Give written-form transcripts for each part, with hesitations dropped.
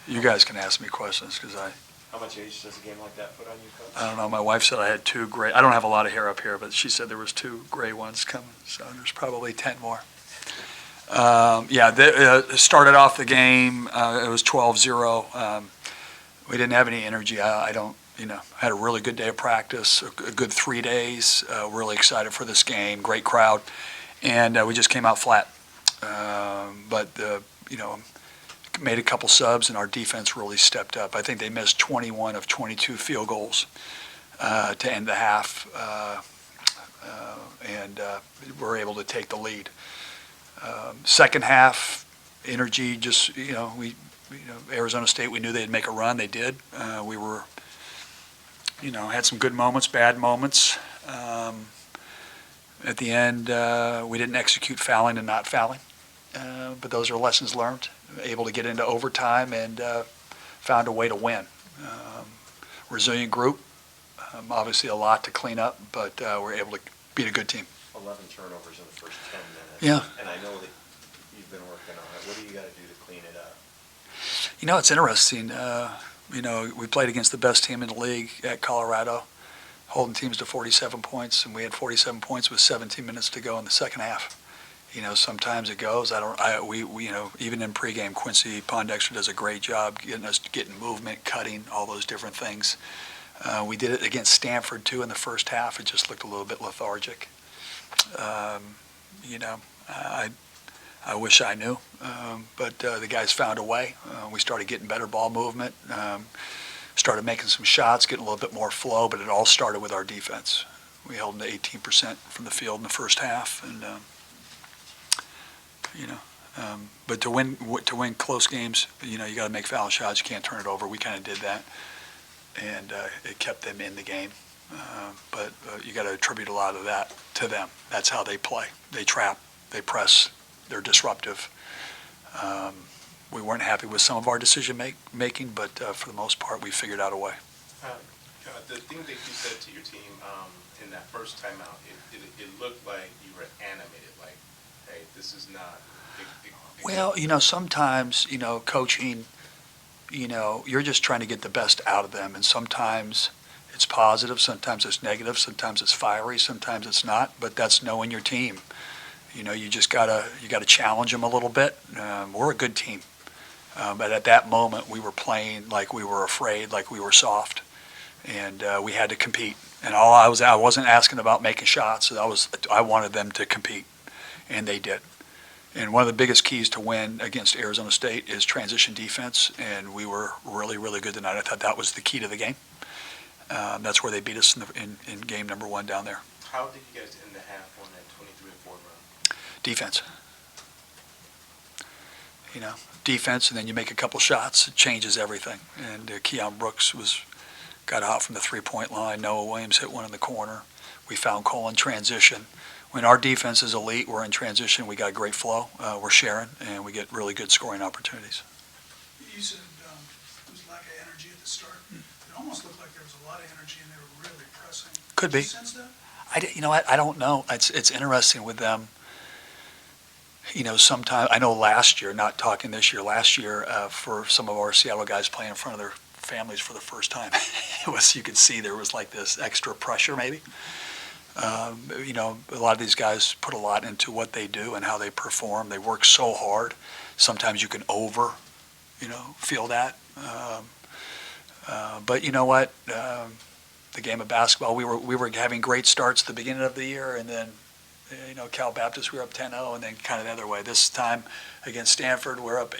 You guys can ask me questions because How much age does a game like that put on you, Coach? I don't know. My wife said I had 2 gray. I don't have a lot of hair up here, but she said there was 2 gray ones coming. So there's probably 10 more. Started off the game. It was 12-0. We didn't have any energy. I had a really good day of practice, a good 3 days. Really excited for this game. Great crowd, and we just came out flat. Made a couple subs, and our defense really stepped up. I think they missed 21 of 22 field goals to end the half, and were able to take the lead. Second half, energy just, Arizona State, we knew they'd make a run. They did. We were, had some good moments, bad moments. At the end, we didn't execute fouling and not fouling, but those are lessons learned. Able to get into overtime and found a way to win. Resilient group, obviously a lot to clean up, but we're able to beat a good team. 11 turnovers in the first 10 minutes. Yeah. And I know that you've been working on it. What do you got to do to clean it up? It's interesting. We played against the best team in the league at Colorado, holding teams to 47 points, and we had 47 points with 17 minutes to go in the second half. Sometimes it goes. Even in pregame, Quincy Pondexter does a great job getting movement, cutting, all those different things. We did it against Stanford too in the first half. It just looked a little bit lethargic. I wish I knew, but the guys found a way. We started getting better ball movement, started making some shots, getting a little bit more flow, but it all started with our defense. We held them to 18% from the field in the first half, and but to win close games, you got to make foul shots. You can't turn it over. We kind of did that, and it kept them in the game. But you got to attribute a lot of that to them. That's how they play. They trap, they press, they're disruptive. We weren't happy with some of our decision making, but for the most part, we figured out a way. The thing that you said to your team in that first timeout, it looked like you were animated, like, hey, this is not. Well, sometimes, coaching, you're just trying to get the best out of them, and sometimes it's positive, sometimes it's negative, sometimes it's fiery, sometimes it's not. But that's knowing your team. You just gotta challenge them a little bit. We're a good team, but at that moment we were playing like we were afraid, like we were soft, and we had to compete. And I wasn't asking about making shots. I wanted them to compete, and they did. And one of the biggest keys to win against Arizona State is transition defense, and we were really, really good tonight. I thought that was the key to the game. That's where they beat us in game number 1 down there. How did you guys end the half on that 23-4 run? Defense. Defense, and then you make a couple shots, it changes everything. And Keion Brooks got out from the 3-point line. Noah Williams hit one in the corner. We found Cole in transition. When our defense is elite, we're in transition, we got great flow, we're sharing, and we get really good scoring opportunities. You said there was lack of energy at the start. It almost looked like there was a lot of energy and they were really pressing. Could be. Did you sense that? I don't know. It's interesting with them. Sometimes, I know last year, not talking this year, last year for some of our Seattle guys playing in front of their families for the first time, you could see there was like this extra pressure maybe. A lot of these guys put a lot into what they do and how they perform. They work so hard. Sometimes you can feel that. But you know what? The game of basketball, we were having great starts at the beginning of the year, and then, Cal Baptist, we were up 10-0, and then kind of the other way. This time against Stanford, we're up,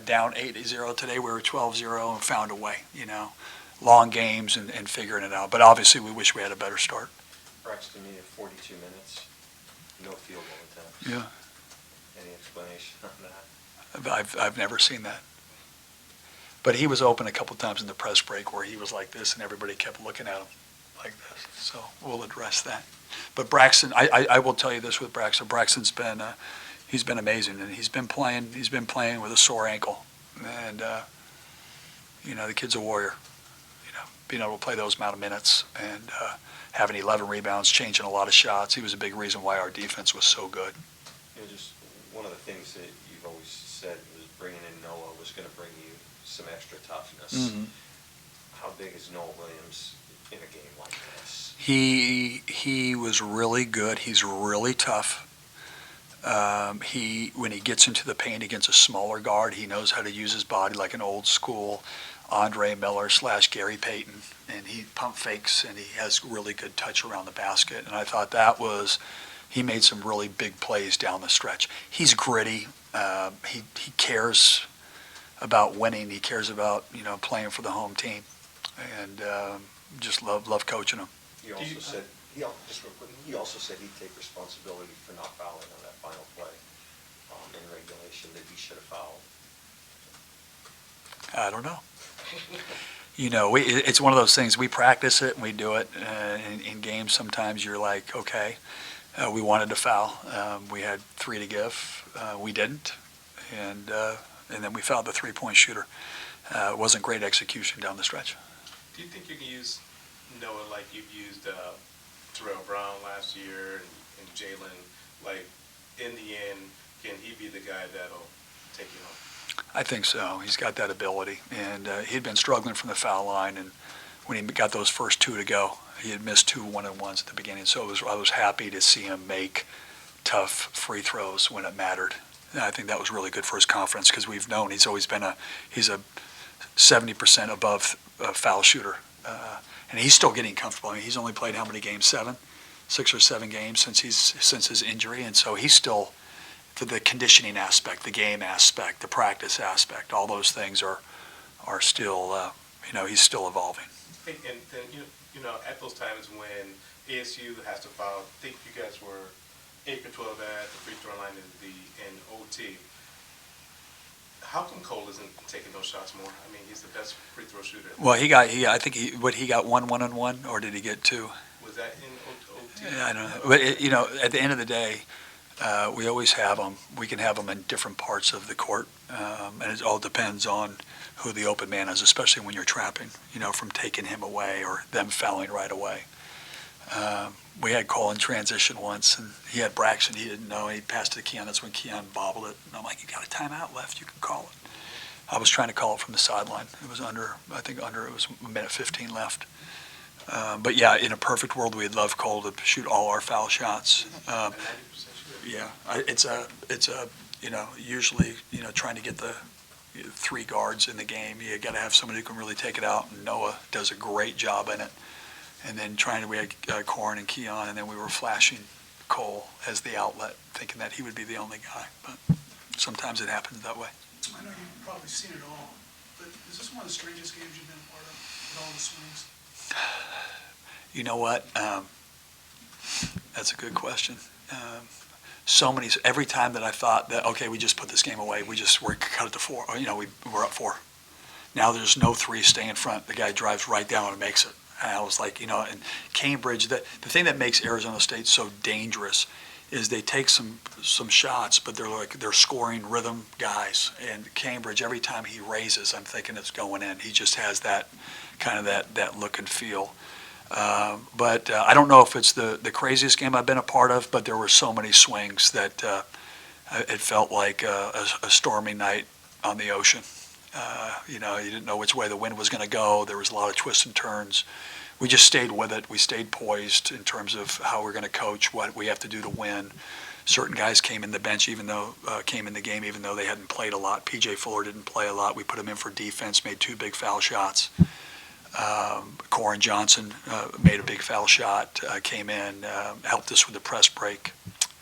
down 8-0. Today we were 12-0 and found a way. Long games and figuring it out. But obviously, we wish we had a better start. Braxton needed 42 minutes, no field goal attempts. Yeah. Any explanation on that? I've never seen that. But he was open a couple times in the press break where he was like this and everybody kept looking at him like this. So we'll address that. But Braxton, I will tell you this with Braxton. Braxton's he's been amazing, and he's been playing with a sore ankle. And the kid's a warrior. Being able to play those amount of minutes and having 11 rebounds, changing a lot of shots. He was a big reason why our defense was so good. Just one of the things that you've always said was bringing in Noah was going to bring you some extra toughness. Mhm. How big is Noah Williams in a game like this? He was really good. He's really tough. When he gets into the paint against a smaller guard, he knows how to use his body like an old school Andre Miller / Gary Payton, and he pump fakes and he has really good touch around the basket. And I thought he made some really big plays down the stretch. He's gritty. He cares about winning. He cares about playing for the home team, and just love coaching him. He also said, just real quick, he also said he'd take responsibility for not fouling on that final play in regulation, that he should have fouled. I don't know. It's one of those things. We practice it and we do it in games. Sometimes you're like, okay, we wanted to foul. We had 3 to give. We didn't, and then we fouled the 3-point shooter. It wasn't great execution down the stretch. Do you think you can use Noah like you've used Terrell Brown last year and Jalen? Like, in the end, can he be the guy that'll take you home? I think so. He's got that ability, and he'd been struggling from the foul line, and when he got those first 2 to go, he had missed 2 1-on-1s at the beginning. So I was happy to see him make tough free throws when it mattered. And I think that was really good for his confidence, because we've known he's always been he's a 70% above foul shooter, and he's still getting comfortable. I mean, he's only played how many games? 6 or 7 games since his injury, and so he's still, the conditioning aspect, the game aspect, the practice aspect, all those things are still, he's still evolving. And then, at those times when ASU has to foul, I think you guys were 8 for 12 at the free throw line in OT. How come Cole isn't taking those shots more? I mean, he's the best free throw shooter. Well, he got 1 1-on-1, or did he get 2? Was that in OT? Yeah, I don't know. But, at the end of the day, we always have them. We can have them in different parts of the court, and it all depends on who the open man is, especially when you're trapping, from taking him away or them fouling right away. We had Cole in transition once, and he had Braxton. He didn't know. He passed it to Keion. That's when Keion bobbled it. And I'm like, you got a timeout left. You can call it. I was trying to call it from the sideline. It was it was a minute 15 left. But yeah, in a perfect world, we'd love Cole to shoot all our foul shots. 90% shooter. Yeah, it's usually, trying to get the 3 guards in the game. You got to have somebody who can really take it out, and Noah does a great job in it. And then we had Corn and Keion, and then we were flashing Cole as the outlet, thinking that he would be the only guy. But sometimes it happens that way. I know you've probably seen it all, but is this one of the strangest games you've been a part of, with all the swings? You know what? That's a good question. Every time that I thought that, okay, we just put this game away, we're cut it to 4, we're up 4. Now there's no 3 stay in front. The guy drives right down and makes it. And I was like, and Cambridge, the thing that makes Arizona State so dangerous is they take some shots, but they're scoring rhythm guys. And Cambridge, every time he raises, I'm thinking it's going in. He just has that kind of that look and feel. But I don't know if it's the craziest game I've been a part of, but there were so many swings that it felt like a stormy night on the ocean. You didn't know which way the wind was going to go. There was a lot of twists and turns. We just stayed with it. We stayed poised in terms of how we're going to coach, what we have to do to win. Certain guys came in the game even though they hadn't played a lot. P.J. Fuller didn't play a lot. We put him in for defense, made 2 big foul shots. Corin Johnson made a big foul shot, came in, helped us with the press break,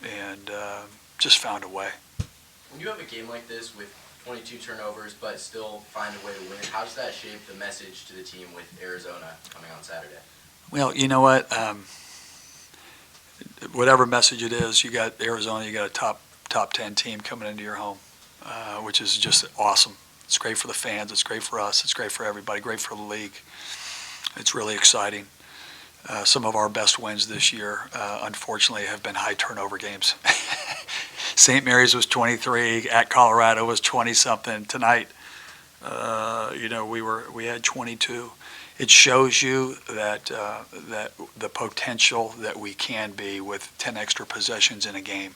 and just found a way. When you have a game like this with 22 turnovers but still find a way to win, how does that shape the message to the team with Arizona coming on Saturday? Well, you know what? Whatever message it is, you got Arizona, you got a top 10 team coming into your home, which is just awesome. It's great for the fans. It's great for us. It's great for everybody. Great for the league. It's really exciting. Some of our best wins this year, unfortunately, have been high turnover games. St. Mary's was 23. At Colorado was 20-something. Tonight, we had 22. It shows you that the potential that we can be with 10 extra possessions in a game.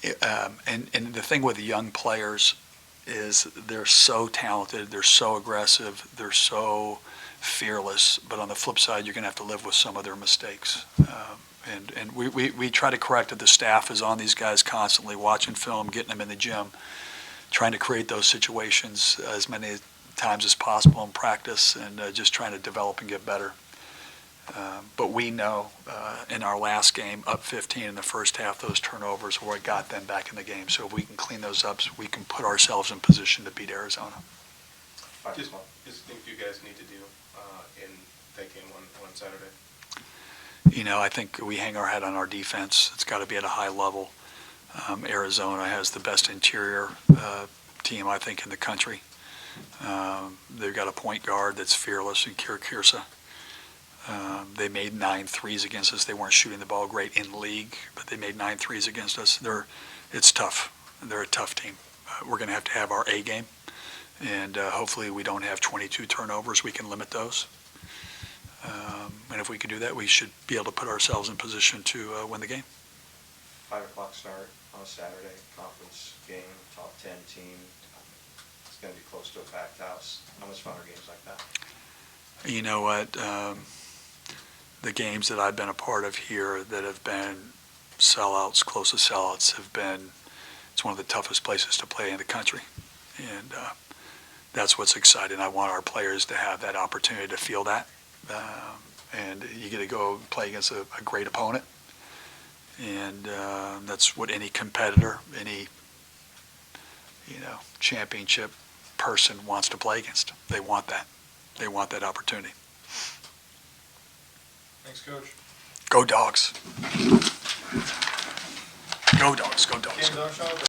And the thing with the young players, is they're so talented, they're so aggressive, they're so fearless, but on the flip side, you're going to have to live with some of their mistakes. And we try to correct it. The staff is on these guys constantly, watching film, getting them in the gym, trying to create those situations as many times as possible in practice, and just trying to develop and get better. But we know in our last game, up 15 in the first half, those turnovers were what got them back in the game. So if we can clean those up, we can put ourselves in position to beat Arizona. 5 Just o'clock. think you guys need to do in that game on Saturday? You know, I think we hang our hat on our defense. It's got to be at a high level. Arizona has the best interior team, I think, in the country. They've got a point guard that's fearless in Kirsa. They made 9 threes against us. They weren't shooting the ball great in league, but they made 9 threes against us. It's tough. They're a tough team. We're going to have our A game, and hopefully we don't have 22 turnovers. We can limit those. And if we can do that, we should be able to put ourselves in position to win the game. 5 o'clock start on a Saturday, conference game, top 10 team. It's going to be close to a packed house. How much fun are games like that? You know what? The games that I've been a part of here that have been sellouts, close to sellouts, it's one of the toughest places to play in the country. And that's what's exciting. I want our players to have that opportunity to feel that. And you get to go play against a great opponent. And that's what any competitor, any championship person wants to play against. They want that. They want that opportunity. Thanks, Coach. Go Dogs. Go Dogs. Go Dogs. Don't show up.